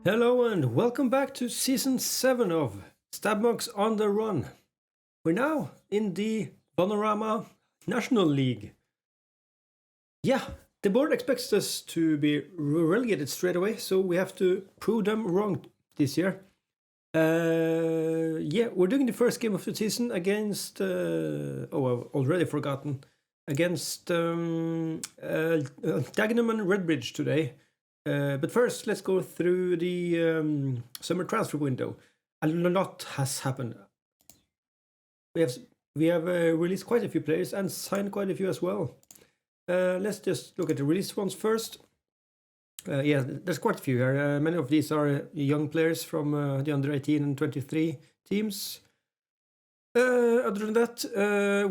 Hello and welcome back to Season 7 of Stabmonks On The Run. We're now in the Panorama National League. Yeah, the board expects us to be relegated straight away, so we have to prove them wrong this year. We're doing the first game of the season against... I've already forgotten. Against Dagenham and Redbridge today. But first, let's go through the summer transfer window. A lot has happened. We have released quite a few players and signed quite a few as well. Let's just look at the released ones first. There's quite a few here. Many of these are young players from the under 18 and 23 teams. Other than that,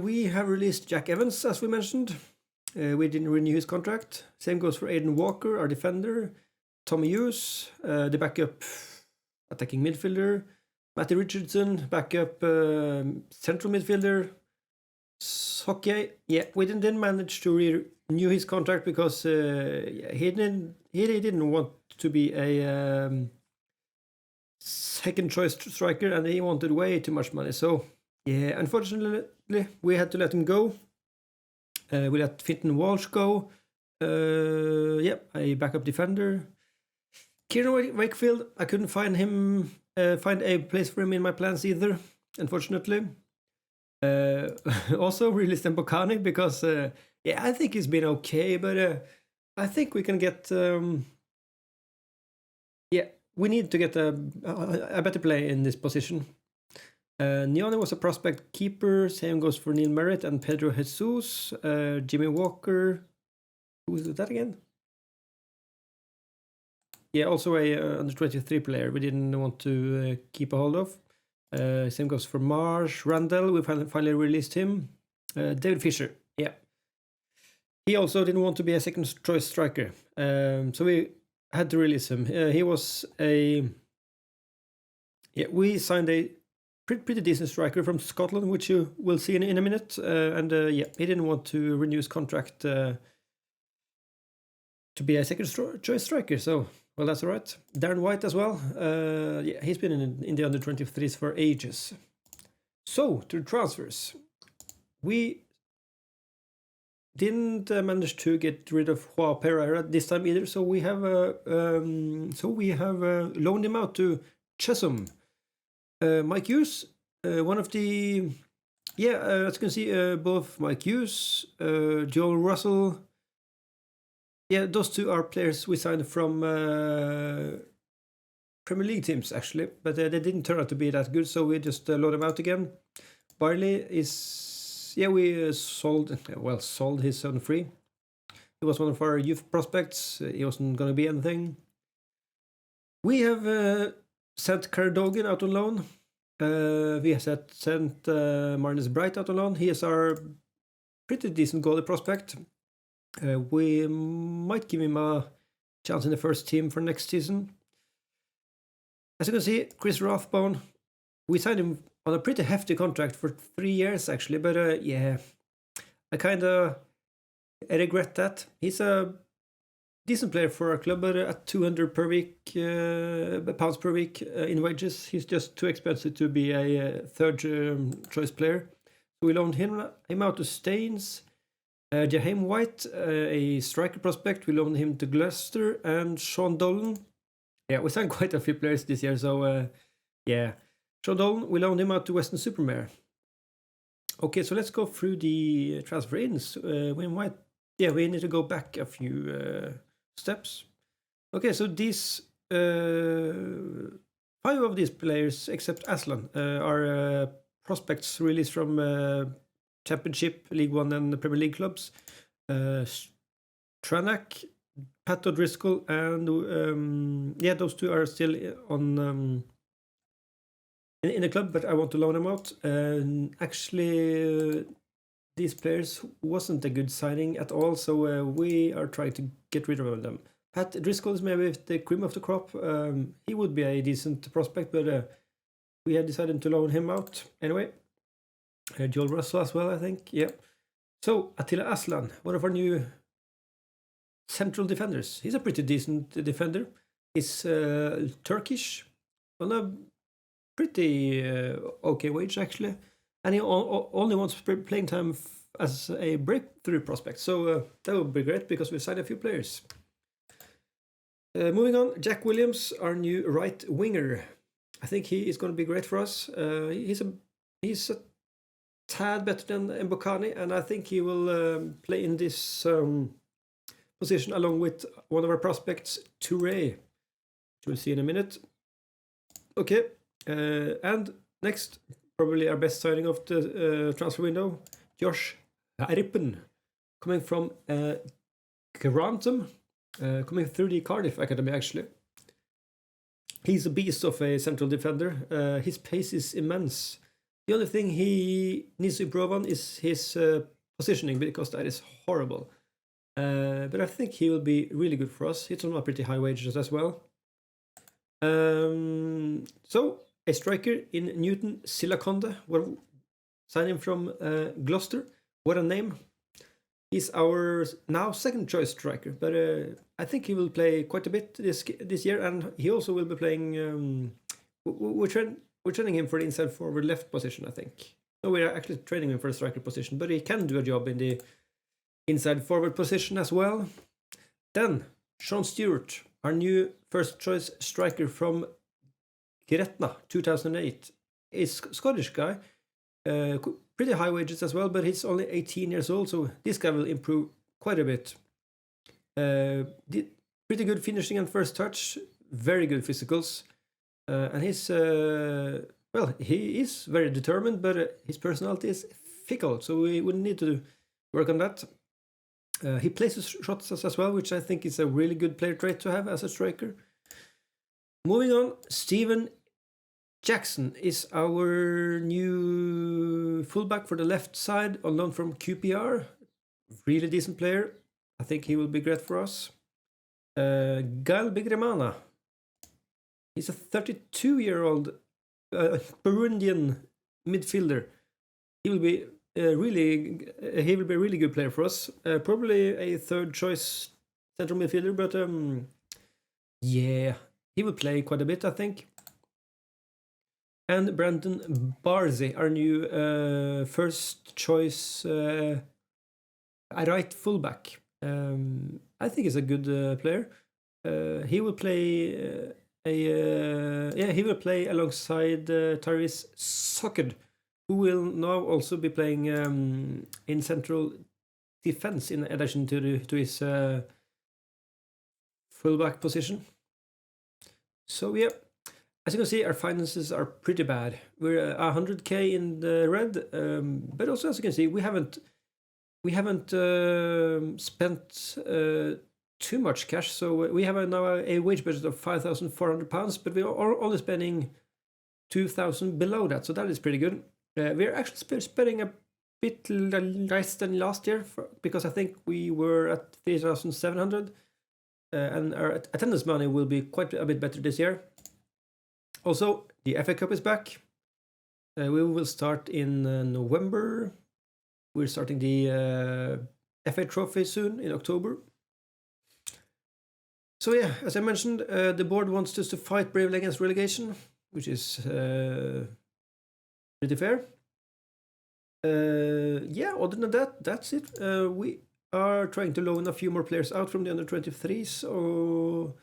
we have released Jack Evans, as we mentioned. We didn't renew his contract. Same goes for Aidan Walker, our defender. Tommy Hughes, the backup attacking midfielder. Matty Richardson, backup central midfielder. Hockey, we didn't manage to renew his contract because he didn't want to be a second choice striker, and he wanted way too much money. So unfortunately, we had to let him go. We let Fintan Walsh go. A backup defender. Kieran Wakefield, I couldn't find a place for him in my plans either, unfortunately. Also released Mbokani because, I think he's been okay, but I think we can get... we need to get a better play in this position. Nione was a prospect keeper. Same goes for Neil Merritt and Pedro Jesus. Jimmy Walker. Who is that again? Also a under 23 player we didn't want to keep a hold of. Same goes for Marsh. Randall, we finally released him. David Fisher, he also didn't want to be a second choice striker. So we had to release him. He was we signed a pretty decent striker from Scotland, which you will see in a minute. He didn't want to renew his contract to be a second choice striker. So, well, that's all right. Darren White as well. He's been in the under 23s for ages. So, to transfers. We didn't manage to get rid of Joao Pereira this time either. So we have loaned him out to Chesham. Mike Hughes, one of the... as you can see, both Mike Hughes, Joel Russell... those two are players we signed from Premier League teams, actually. But they didn't turn out to be that good, so we just loaned them out again. Barley is... we sold his son free. He was one of our youth prospects. He wasn't going to be anything. We have... sent Cardogan out on loan. We have sent Marnus Bright out on loan. He is our pretty decent goalie prospect. We might give him a chance in the first team for next season. As you can see, Chris Rathbone, we signed him on a pretty hefty contract for 3 years actually, but I kind of regret that. He's a decent player for our club, but at 200 per week, pounds per week in wages, he's just too expensive to be a third choice player. So we loaned him out to Staines. Jaheim White, a striker prospect, we loaned him to Gloucester, and Sean Dolan. We signed quite a few players this year, so Sean Dolan, we loaned him out to Western Supermare. Okay, so let's go through the transfer-ins. We need to go back a few steps. Okay, so these 5 of these players, except Aslan, are prospects released from Championship, League One, and the Premier League clubs. Tranach, Pat O'Driscoll, and those two are still on in the club, but I want to loan them out. Actually, these players wasn't a good signing at all, so we are trying to get rid of them. Pat Driscoll is maybe the cream of the crop. He would be a decent prospect, but we had decided to loan him out anyway. Joel Russell as well, I think. So, Attila Aslan, one of our new central defenders. He's a pretty decent defender. is Turkish on a pretty okay wage actually, and he only wants playing time as a breakthrough prospect. So that would be great because we signed a few players. Moving on, Jack Williams, our new right winger. I think he is going to be great for us. He's a tad better than Mbokani, and I think he will play in this position along with one of our prospects, Touré, which we'll see in a minute. Okay, and next, probably our best signing of the transfer window, Josh Rippen, coming from Grantham, coming through the Cardiff Academy actually. He's a beast of a central defender. His pace is immense. The only thing he needs to improve on is his positioning, because that is horrible. But I think he will be really good for us. He's on pretty high wages as well. So, a striker in Newton Silakonde. We'll sign him from Gloucester. What a name. He's our now second choice striker, but I think he will play quite a bit this year, and he also will be playing. We're training him for the inside forward left position, I think. No, we're actually training him for the striker position, but he can do a job in the inside forward position as well. Then Sean Stewart, our new first choice striker from Gretna, 2008, is a Scottish guy. Pretty high wages as well, but he's only 18 years old, so this guy will improve quite a bit. Pretty good finishing and first touch, very good physicals, and he's he is very determined, but his personality is fickle, so we would need to work on that. He places shots as well, which I think is a really good player trait to have as a striker. Moving on, Stephen Jackson is our new fullback for the left side, on loan from QPR. Really decent player. I think he will be great for us. Gael Bigremana. He's a 32-year-old Burundian midfielder. He will be a really good player for us. Probably a third choice central midfielder, but yeah, he will play quite a bit, I think. And Brandon Barzy, our new first choice right fullback. I think he's a good player. He will play he will play alongside Tyrese Sockard, who will now also be playing in central defense in addition to his fullback position. So yeah. As you can see, our finances are pretty bad. We're 100k in the red, but also as you can see, we haven't spent too much cash. So we have now a wage budget of £5,400, but we are only spending 2,000 below that. So that is pretty good. We're actually spending a bit less than last year because I think we were at 3,700, and our attendance money will be quite a bit better this year. Also, the FA Cup is back. We will start in November. We're starting the FA Trophy soon in October. So yeah, as I mentioned, the board wants us to fight bravely against relegation, which is pretty fair. Yeah, other than that, that's it. We are trying to loan a few more players out from the under-23s, so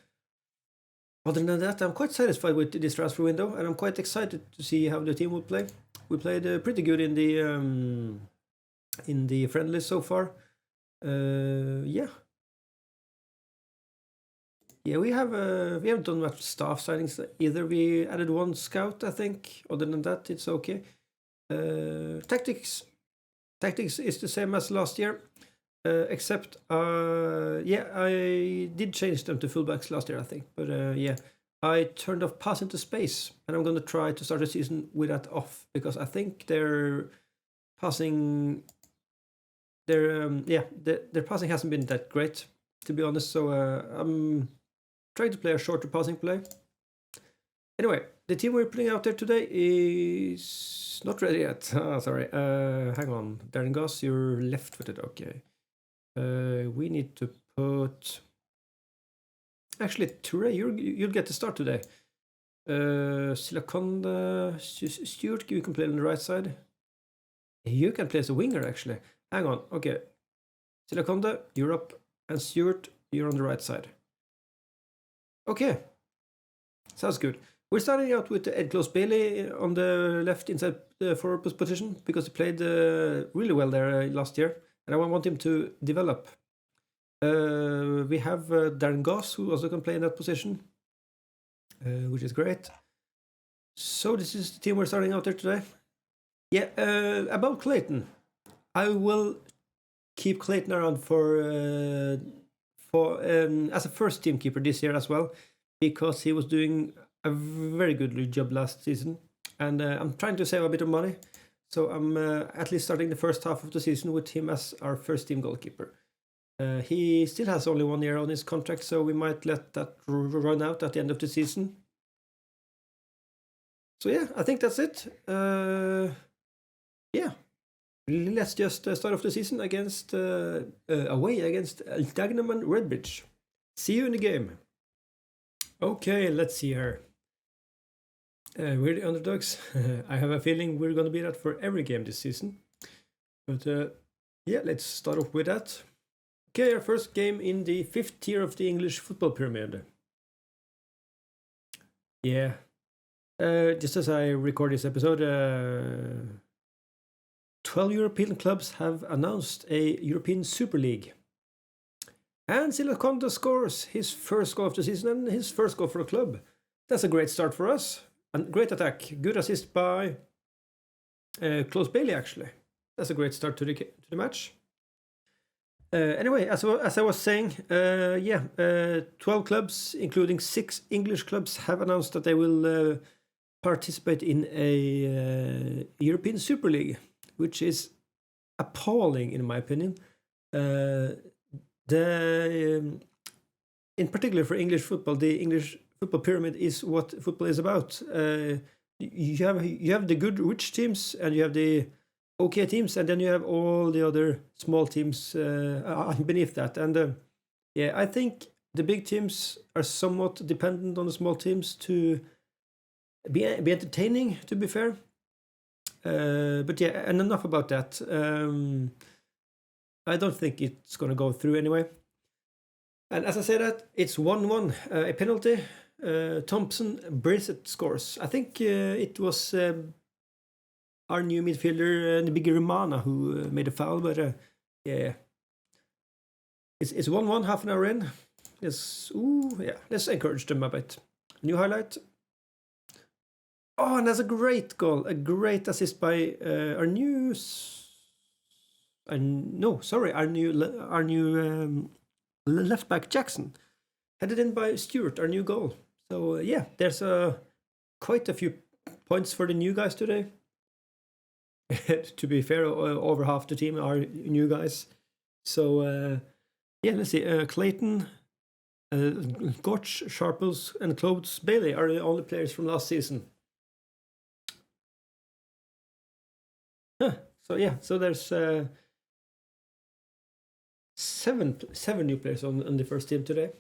other than that, I'm quite satisfied with this transfer window, and I'm quite excited to see how the team will play. We played pretty good in the friendlies so far. Yeah, we haven't done much staff signings either. We added one scout, I think. Other than that, it's okay. Tactics is the same as last year. Except, I did change them to fullbacks last year, I think. But yeah, I turned off pass into space, and I'm going to try to start the season with that off, because I think their passing hasn't been that great, to be honest. So I'm trying to play a shorter passing play. Anyway, the team we're putting out there today is not ready yet. Sorry. Hang on, Darren Goss, you're left-footed. Okay. We need to put Actually, Toure, you'll get the start today. Silakonda, Stuart, you can play on the right side. You can play as a winger, actually. Hang on, okay. Silakonda, you're up, and Stuart, you're on the right side. Okay, sounds good. We're starting out with Ed Close Bailey on the left inside the forward position because he played really well there last year, and I want him to develop. We have Darren Goss, who also can play in that position, which is great. So this is the team we're starting out there today. Yeah, about Clayton, I will keep Clayton around for as a first team keeper this year as well, because he was doing a very good job last season, and I'm trying to save a bit of money, so I'm at least starting the first half of the season with him as our first team goalkeeper. He still has only 1 year on his contract, so we might let that run out at the end of the season. So yeah, I think that's it. Yeah, let's just start off the season against away against Dagenham Redbridge. See you in the game. Okay, let's see here. We're the underdogs. I have a feeling we're going to be that for every game this season. But yeah, let's start off with that. Okay, our first game in the 5th tier of the English football pyramid. Yeah. Just as I record this episode, 12 European clubs have announced a European Super League. And Silakonda scores his first goal of the season and his first goal for the club. That's a great start for us. And great attack. Good assist by Close Bailey, actually. That's a great start to the match. Anyway, as I was saying, 12 clubs, including 6 English clubs, have announced that they will participate in a European Super League, which is appalling in my opinion. In particular for English football, the English football pyramid is what football is about. You have the good rich teams, and you have the okay teams, and then you have all the other small teams beneath that. And yeah, I think the big teams are somewhat dependent on the small teams to be entertaining, to be fair. But yeah, and enough about that. I don't think it's going to go through anyway. And as I say that, it's 1-1, a penalty. Thompson Brissett scores. I think it was our new midfielder, Nibigi Romana, who made a foul, but yeah. It's 1-1, half an hour in. Let's encourage them a bit. New highlight. Oh, and that's a great goal. A great assist by our new left back Jackson. Headed in by Stuart, our new goal. So yeah, there's quite a few points for the new guys today. To be fair, over half the team are new guys. So yeah, let's see. Clayton, Gotch, Sharples, and Close Bailey are the only players from last season. So yeah, so there's 7 new players on the first team today.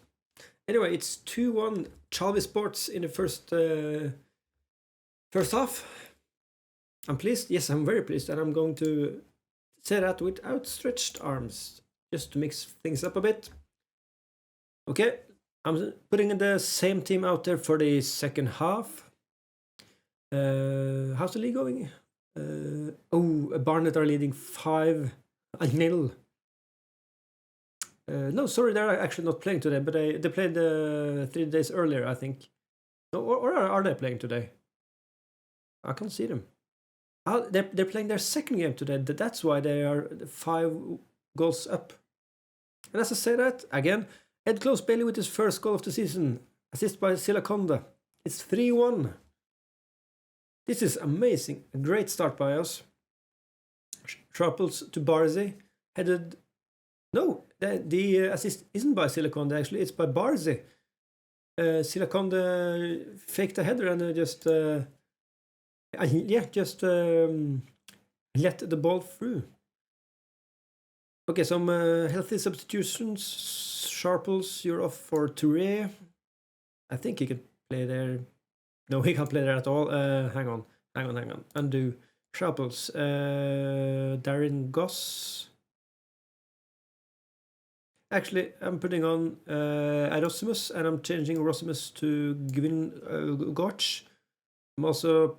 Anyway, it's 2-1 Chalvey Sports in the first half. I'm pleased. Yes, I'm very pleased, and I'm going to say that with outstretched arms, just to mix things up a bit. Okay, I'm putting the same team out there for the second half. How's the league going? Barnet are leading 5-0. No, sorry, they're actually not playing today, but they played 3 days earlier, I think. Or are they playing today? I can't see them. They're playing their second game today. That's why they are 5 goals up. And as I say that, again, Ed Close Bailey with his first goal of the season. Assist by Silakonda. It's 3-1. This is amazing. A great start by us. Sharples to Barzi. Headed... No, the assist isn't by Silakonda, actually. It's by Barzi. Silakonda faked a header and just... let the ball through. Okay, some healthy substitutions. Sharples, you're off for Touré. I think he can play there. No, he can't play there at all. Hang on. Undo. Sharples. Darren Goss. Actually, I'm putting on Erasmus, and I'm changing Erasmus to Gwyn Gorch. I'm also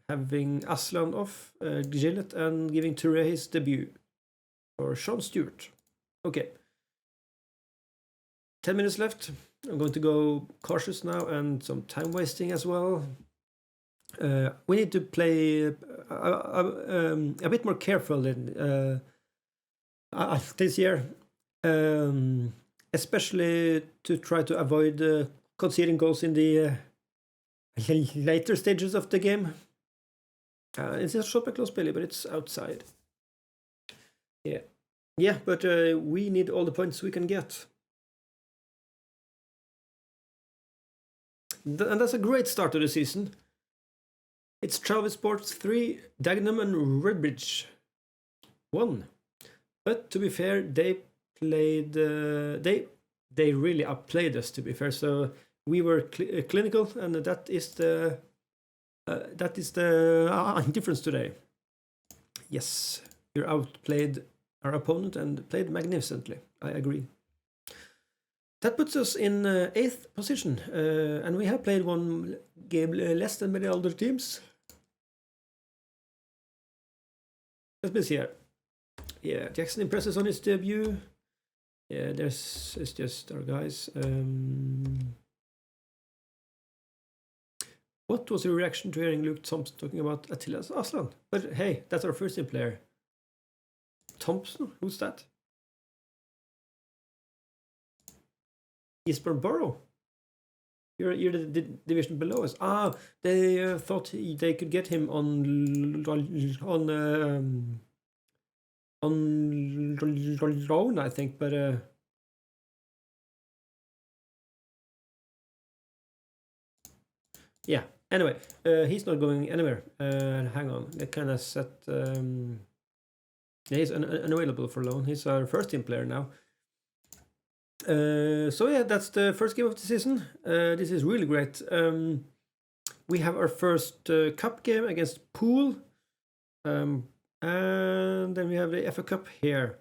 having Aslan off, Gillett, and giving Touré his debut for Sean Stewart. Okay. 10 minutes left. I'm going to go cautious now and some time wasting as well. We need to play a bit more careful this year, especially to try to avoid conceding goals in the later stages of the game. It's a shot by close, Billy, but it's outside. Yeah, but we need all the points we can get. And that's a great start to the season. It's Chalvey Sports 3, Dagenham and Redbridge 1. But to be fair, they played. They really outplayed us. To be fair, so we were clinical, and that is the difference today. Yes, you outplayed our opponent and played magnificently. I agree. That puts us in 8th position, and we have played one game less than many other teams. Let's be here. Yeah, Jackson impresses on his debut. Yeah, it's just our guys. What was your reaction to hearing Luke Thompson talking about Attila Aslan? But hey, that's our first team player. Thompson? Who's that? Eastbourne Borough. You're the division below us. They thought they could get him on loan, I think, but yeah. Anyway, he's not going anywhere. Hang on, they kind of set. He's unavailable for loan. He's our first team player now. So yeah, that's the first game of the season. This is really great. We have our first cup game against Poole, and then we have the FA Cup here.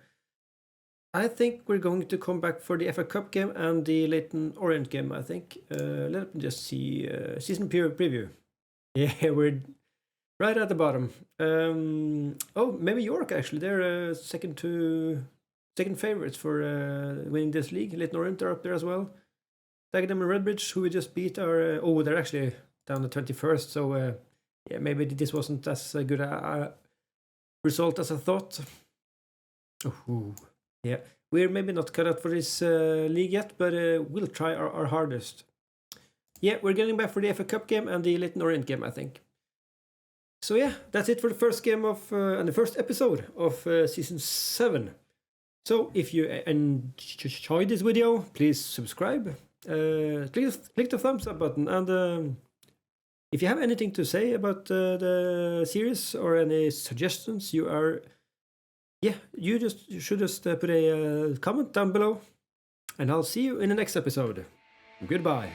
I think we're going to come back for the FA Cup game and the Leyton Orient game, I think. Let me just see season preview. Yeah, we're right at the bottom. Oh, maybe York actually. They're second favorites for winning this league. Leyton Orient are up there as well. Dagenham and Redbridge, who we just beat, are they're actually down the 21st. So yeah, maybe this wasn't as good a result as I thought. Oh, yeah, we're maybe not cut out for this league yet, but we'll try our hardest. Yeah, we're getting back for the FA Cup game and the Leyton Orient game, I think. So yeah, that's it for the first game of and the first episode of season 7. So if you enjoyed this video, please subscribe, click the thumbs up button, and if you have anything to say about the series or any suggestions, you should just put a comment down below, and I'll see you in the next episode. Goodbye.